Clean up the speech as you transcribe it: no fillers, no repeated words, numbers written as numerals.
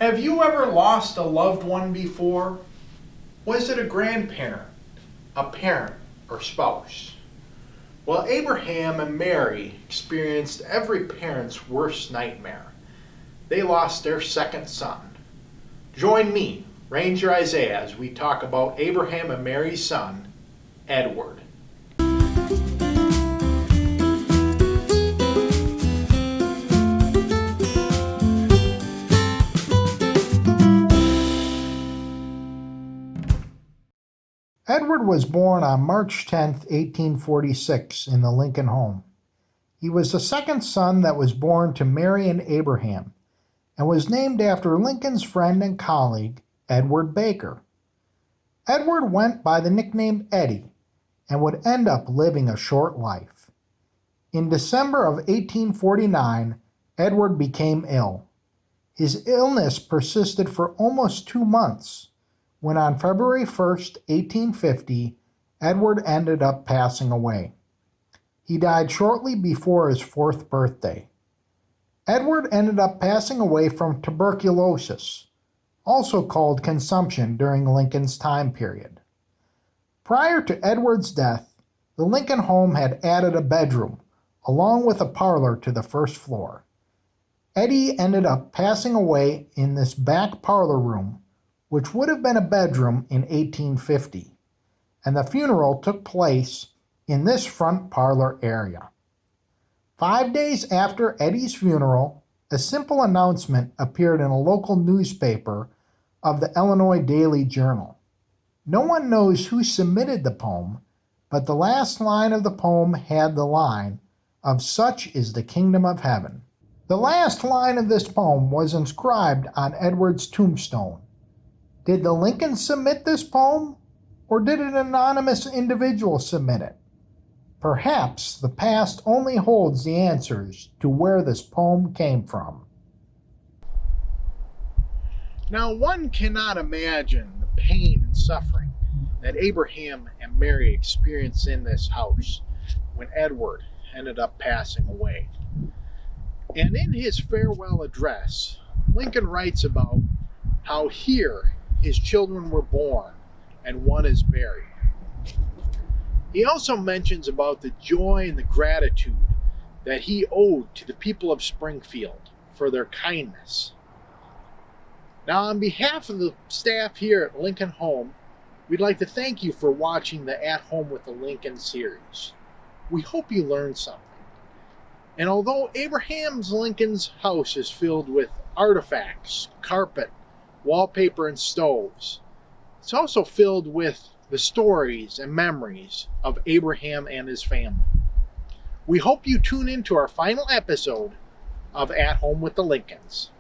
Have you ever lost a loved one before? Was it a grandparent, a parent, or spouse? Well, Abraham and Mary experienced every parent's worst nightmare. They lost their second son. Join me, Ranger Isaiah, as we talk about Abraham and Mary's son, Edward. Edward was born on March 10, 1846, in the Lincoln home. He was the second son that was born to Mary and Abraham, and was named after Lincoln's friend and colleague, Edward Baker. Edward went by the nickname Eddie, and would end up living a short life. In December of 1849, Edward became ill. His illness persisted for almost 2 months, when on February 1st, 1850, Edward ended up passing away. He died shortly before his 4th birthday. Edward ended up passing away from tuberculosis, also called consumption during Lincoln's time period. Prior to Edward's death, the Lincoln home had added a bedroom, along with a parlor to the first floor. Eddie ended up passing away in this back parlor room, which would have been a bedroom in 1850, and the funeral took place in this front parlor area. 5 days after Eddie's funeral, a simple announcement appeared in a local newspaper of the Illinois Daily Journal. No one knows who submitted the poem, but the last line of the poem had the line, "Of such is the kingdom of heaven." The last line of this poem was inscribed on Edward's tombstone. Did the Lincolns submit this poem, or did an anonymous individual submit it? Perhaps the past only holds the answers to where this poem came from. Now, one cannot imagine the pain and suffering that Abraham and Mary experienced in this house when Edward ended up passing away. And in his farewell address, Lincoln writes about how here his children were born and one is buried. He also mentions about the joy and the gratitude that he owed to the people of Springfield for their kindness. Now, on behalf of the staff here at Lincoln Home, we'd like to thank you for watching the At Home with the Lincoln series. We hope you learned something. And although Abraham Lincoln's house is filled with artifacts, carpet, wallpaper, and stoves, it's also filled with the stories and memories of Abraham and his family. We hope you tune in to our final episode of At Home with the Lincolns.